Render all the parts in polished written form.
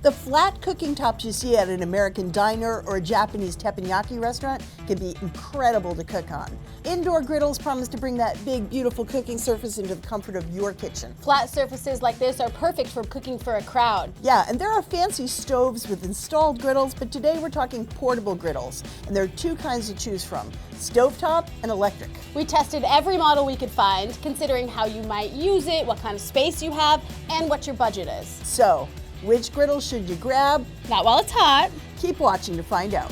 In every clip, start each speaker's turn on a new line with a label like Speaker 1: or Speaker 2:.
Speaker 1: The flat cooking tops you see at an American diner or a Japanese teppanyaki restaurant can be incredible to cook on. Indoor griddles promise to bring that big, beautiful cooking surface into the comfort of your kitchen.
Speaker 2: Flat surfaces like this are perfect for cooking for a crowd.
Speaker 1: Yeah, and there are fancy stoves with installed griddles, but today we're talking portable griddles. And there are two kinds to choose from, stovetop and electric.
Speaker 2: We tested every model we could find, considering how you might use it, what kind of space you have, and what your budget is.
Speaker 1: So, which griddle should you grab?
Speaker 2: Not while it's hot.
Speaker 1: Keep watching to find out.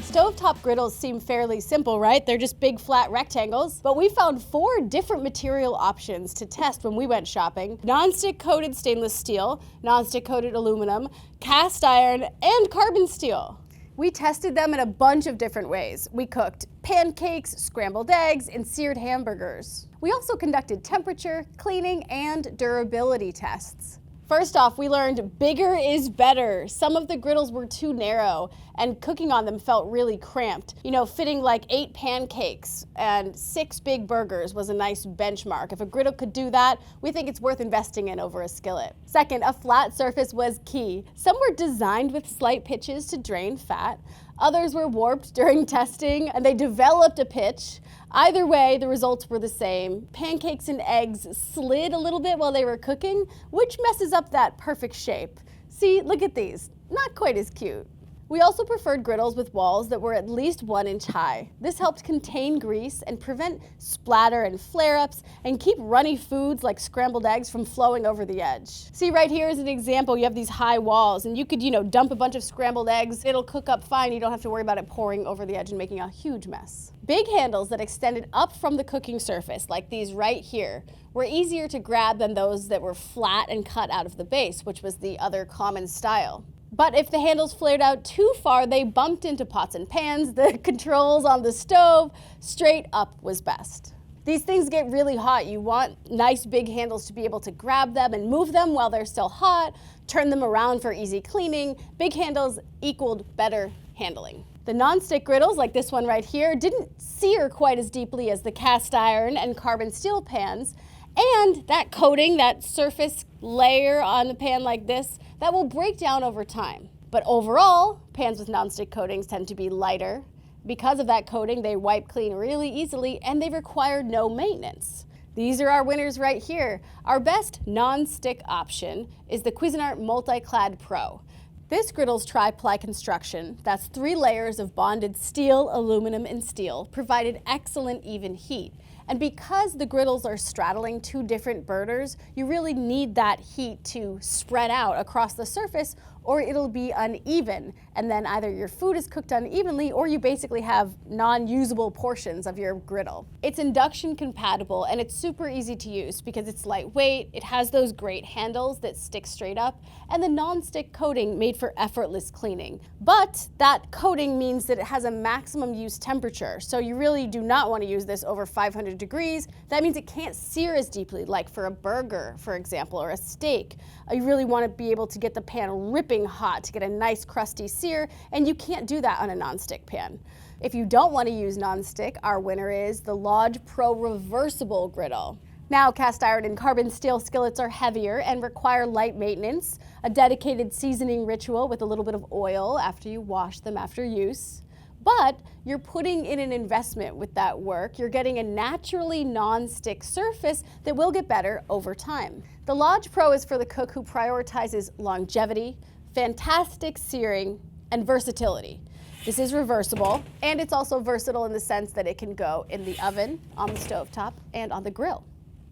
Speaker 2: Stovetop griddles seem fairly simple, right? They're just big flat rectangles. But we found 4 different material options to test when we went shopping. Non-stick coated stainless steel, non-stick coated aluminum, cast iron, and carbon steel. We tested them in a bunch of different ways. We cooked pancakes, scrambled eggs, and seared hamburgers. We also conducted temperature, cleaning, and durability tests. First off, we learned bigger is better. Some of the griddles were too narrow and cooking on them felt really cramped. You know, fitting like 8 pancakes and 6 big burgers was a nice benchmark. If a griddle could do that, we think it's worth investing in over a skillet. Second, a flat surface was key. Some were designed with slight pitches to drain fat. Others were warped during testing and they developed a pitch. Either way, the results were the same. Pancakes and eggs slid a little bit while they were cooking, which messes up that perfect shape. See, look at these. Not quite as cute. We also preferred griddles with walls that were at least 1 inch high. This helped contain grease and prevent splatter and flare-ups and keep runny foods like scrambled eggs from flowing over the edge. See, right here is an example. You have these high walls and you could, dump a bunch of scrambled eggs. It'll cook up fine. You don't have to worry about it pouring over the edge and making a huge mess. Big handles that extended up from the cooking surface, like these right here, were easier to grab than those that were flat and cut out of the base, which was the other common style. But if the handles flared out too far, they bumped into pots and pans, the controls on the stove. Straight up was best. These things get really hot. You want nice big handles to be able to grab them and move them while they're still hot, turn them around for easy cleaning. Big handles equaled better handling. The non-stick griddles, like this one right here, didn't sear quite as deeply as the cast iron and carbon steel pans. And that coating, that surface layer on the pan like this, that will break down over time. But overall, pans with nonstick coatings tend to be lighter. Because of that coating, they wipe clean really easily and they require no maintenance. These are our winners right here. Our best non-stick option is the Cuisinart Multi-Clad Pro. This griddle's tri-ply construction, that's 3 layers of bonded steel, aluminum, and steel, provided excellent even heat. And because the griddles are straddling 2 different burners, you really need that heat to spread out across the surface or it'll be uneven. And then either your food is cooked unevenly or you basically have non-usable portions of your griddle. It's induction compatible and it's super easy to use because it's lightweight, it has those great handles that stick straight up, and the non-stick coating made for effortless cleaning. But that coating means that it has a maximum use temperature, so you really do not want to use this over 500 degrees. That means it can't sear as deeply, like for a burger, for example, or a steak. You really want to be able to get the pan ripping hot to get a nice crusty sear, and you can't do that on a non-stick pan. If you don't want to use non-stick, our winner is the Lodge Pro Reversible Griddle. Now, cast iron and carbon steel skillets are heavier and require light maintenance, a dedicated seasoning ritual with a little bit of oil after you wash them after use. But you're putting in an investment with that work. You're getting a naturally non-stick surface that will get better over time. The Lodge Pro is for the cook who prioritizes longevity, fantastic searing, and versatility. This is reversible, and it's also versatile in the sense that it can go in the oven, on the stovetop, and on the grill.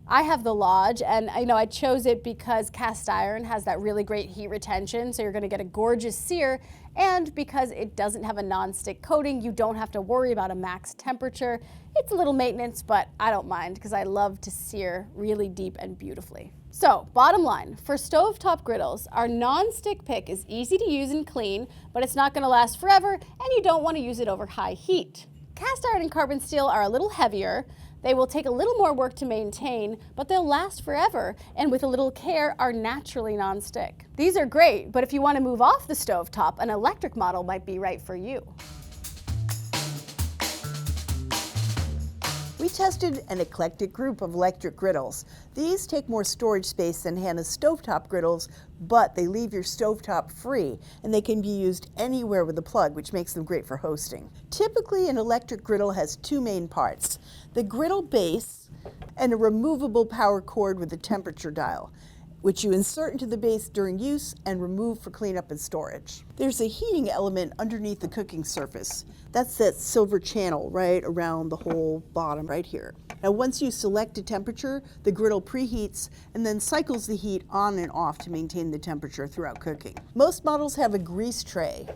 Speaker 2: I have the Lodge, and I chose it because cast iron has that really great heat retention, so you're going to get a gorgeous sear, and because it doesn't have a non-stick coating, you don't have to worry about a max temperature. It's a little maintenance, but I don't mind because I love to sear really deep and beautifully. So, bottom line, for stovetop griddles, our non-stick pick is easy to use and clean, but it's not going to last forever, and you don't want to use it over high heat. Cast iron and carbon steel are a little heavier. They will take a little more work to maintain, but they'll last forever, and with a little care, are naturally non-stick. These are great, but if you want to move off the stovetop, an electric model might be right for you. We
Speaker 1: tested an eclectic group of electric griddles. These take more storage space than Hannah's stovetop griddles, but they leave your stovetop free, and they can be used anywhere with a plug, which makes them great for hosting. Typically, an electric griddle has two main parts: the griddle base and a removable power cord with a temperature dial, which you insert into the base during use and remove for cleanup and storage. There's a heating element underneath the cooking surface. That's that silver channel right around the whole bottom right here. Now, once you select a temperature, the griddle preheats and then cycles the heat on and off to maintain the temperature throughout cooking. Most models have a grease tray,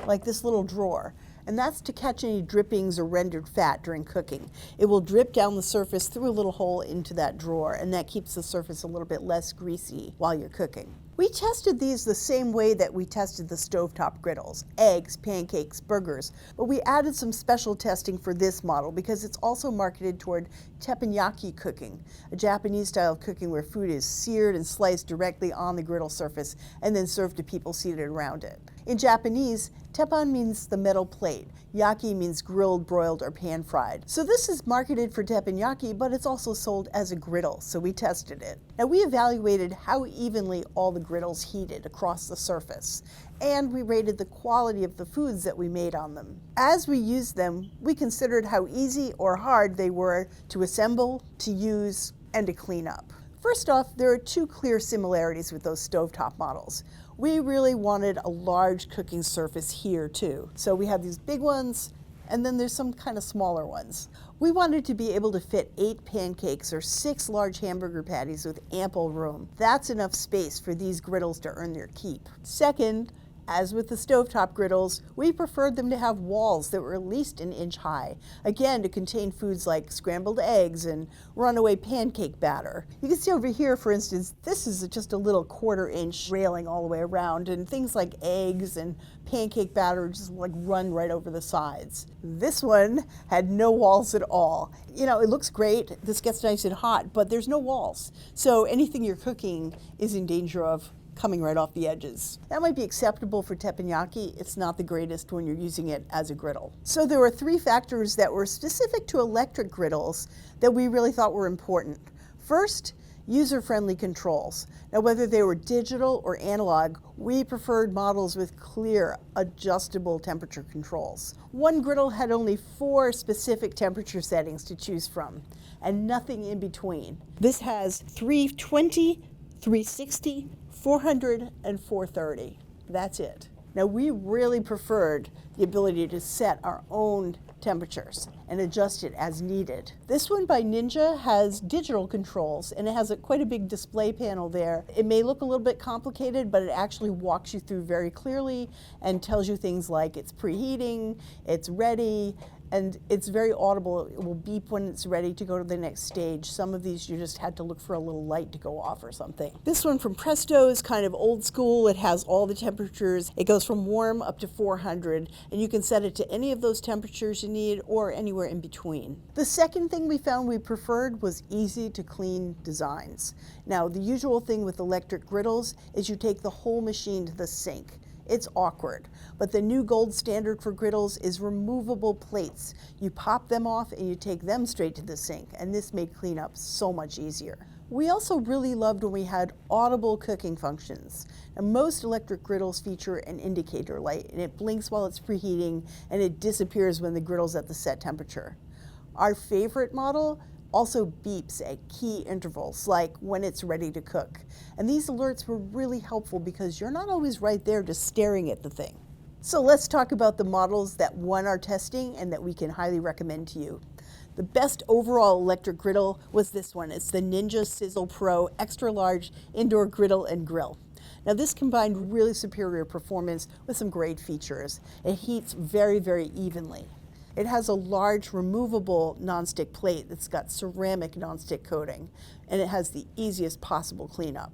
Speaker 1: like this little drawer, and that's to catch any drippings or rendered fat during cooking. It will drip down the surface through a little hole into that drawer, and that keeps the surface a little bit less greasy while you're cooking. We tested these the same way that we tested the stovetop griddles: eggs, pancakes, burgers, but we added some special testing for this model because it's also marketed toward teppanyaki cooking, a Japanese style of cooking where food is seared and sliced directly on the griddle surface and then served to people seated around it. In Japanese, teppan means the metal plate. Yaki means grilled, broiled, or pan-fried. So this is marketed for teppanyaki, but it's also sold as a griddle, so we tested it. Now, we evaluated how evenly all the griddles heated across the surface, and we rated the quality of the foods that we made on them. As we used them, we considered how easy or hard they were to assemble, to use, and to clean up. First off, there are two clear similarities with those stovetop models. We really wanted a large cooking surface here too. So we have these big ones, and then there's some kind of smaller ones. We wanted to be able to fit 8 pancakes or 6 large hamburger patties with ample room. That's enough space for these griddles to earn their keep. Second, as with the stovetop griddles, we preferred them to have walls that were at least an inch high, again to contain foods like scrambled eggs and runaway pancake batter. You can see over here, for instance, this is just a little 1/4 inch railing all the way around, and things like eggs and pancake batter just like run right over the sides. This one had no walls at all. You know, it looks great, this gets nice and hot, but there's no walls. So anything you're cooking is in danger of coming right off the edges. That might be acceptable for teppanyaki. It's not the greatest when you're using it as a griddle. So there were 3 factors that were specific to electric griddles that we really thought were important. First, user-friendly controls. Now, whether they were digital or analog, we preferred models with clear, adjustable temperature controls. One griddle had only 4 specific temperature settings to choose from, and nothing in between. This has 320, 360, 400, and 430. That's it. Now, we really preferred the ability to set our own temperatures and adjust it as needed. This one by Ninja has digital controls, and it has quite a big display panel there. It may look a little bit complicated, but it actually walks you through very clearly and tells you things like it's preheating, it's ready, and it's very audible. It will beep when it's ready to go to the next stage. Some of these you just had to look for a little light to go off or something. This one from Presto is kind of old school. It has all the temperatures. It goes from warm up to 400, and you can set it to any of those temperatures you need or anywhere in between. The second thing we found we preferred was easy to clean designs. Now, the usual thing with electric griddles is you take the whole machine to the sink. It's awkward, but the new gold standard for griddles is removable plates. You pop them off and you take them straight to the sink, and this made cleanup so much easier. We also really loved when we had audible cooking functions. Now, most electric griddles feature an indicator light, and it blinks while it's preheating, and it disappears when the griddle's at the set temperature. Our favorite model also beeps at key intervals, like when it's ready to cook. And these alerts were really helpful because you're not always right there just staring at the thing. So let's talk about the models that won our testing and that we can highly recommend to you. The best overall electric griddle was this one. It's the Ninja Sizzle Pro Extra Large Indoor Griddle and Grill. Now, this combined really superior performance with some great features. It heats very, very evenly. It has a large removable nonstick plate that's got ceramic nonstick coating, and it has the easiest possible cleanup.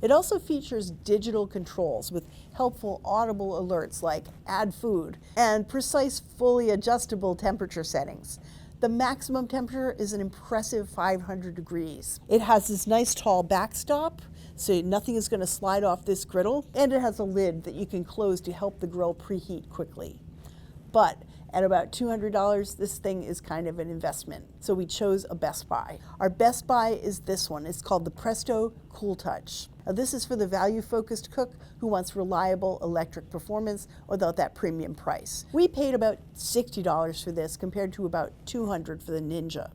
Speaker 1: It also features digital controls with helpful audible alerts like add food and precise fully adjustable temperature settings. The maximum temperature is an impressive 500 degrees. It has this nice tall backstop, so nothing is going to slide off this griddle, and it has a lid that you can close to help the grill preheat quickly. But At about $200, this thing is kind of an investment. So we chose a Best Buy. Our Best Buy is this one. It's called the Presto Cool Touch. Now this is for the value-focused cook who wants reliable electric performance without that premium price. We paid about $60 for this compared to about $200 for the Ninja.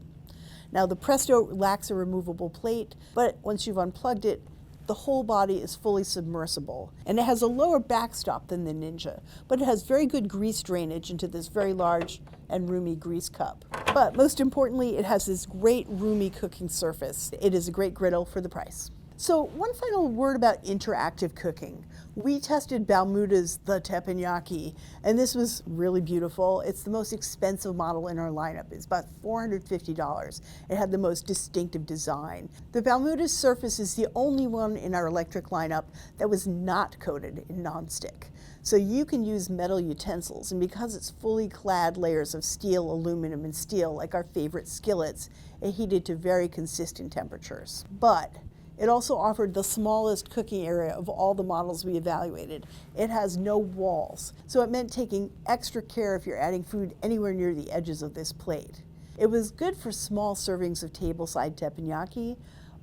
Speaker 1: Now the Presto lacks a removable plate, but once you've unplugged it, the whole body is fully submersible. And it has a lower backstop than the Ninja, but it has very good grease drainage into this very large and roomy grease cup. But most importantly, it has this great roomy cooking surface. It is a great griddle for the price. So one final word about interactive cooking. We tested Balmuda's the Teppanyaki, and this was really beautiful. It's the most expensive model in our lineup. It's about $450. It had the most distinctive design. The Balmuda's surface is the only one in our electric lineup that was not coated in nonstick. So you can use metal utensils, and because it's fully clad layers of steel, aluminum, and steel, like our favorite skillets, it heated to very consistent temperatures. But it also offered the smallest cooking area of all the models we evaluated. It has no walls, so it meant taking extra care if you're adding food anywhere near the edges of this plate. It was good for small servings of tableside teppanyaki,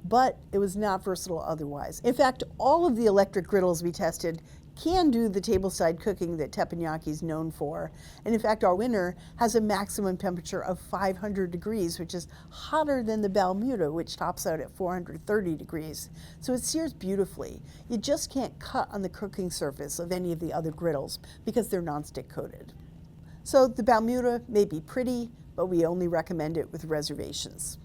Speaker 1: but it was not versatile otherwise. In fact, all of the electric griddles we tested can do the tableside cooking that teppanyaki is known for. And in fact, our winner has a maximum temperature of 500 degrees, which is hotter than the Balmuda, which tops out at 430 degrees. So it sears beautifully. You just can't cut on the cooking surface of any of the other griddles because they're nonstick coated. So the Balmuda may be pretty, but we only recommend it with reservations.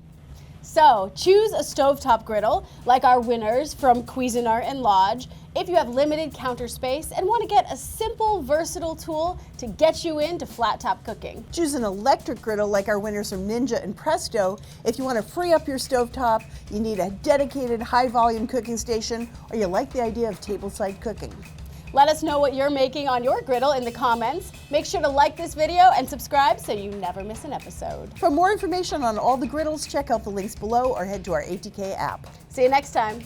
Speaker 2: So choose a stovetop griddle like our winners from Cuisinart and Lodge if you have limited counter space and want to get a simple, versatile tool to get you into flat top cooking.
Speaker 1: Choose an electric griddle like our winners from Ninja and Presto if you want to free up your stovetop, you need a dedicated high-volume cooking station, or you like the idea of tableside cooking.
Speaker 2: Let us know what you're making on your griddle in the comments. Make sure to like this video and subscribe so you never miss an episode.
Speaker 1: For more information on all the griddles, check out the links below or head to our ATK app.
Speaker 2: See you next time.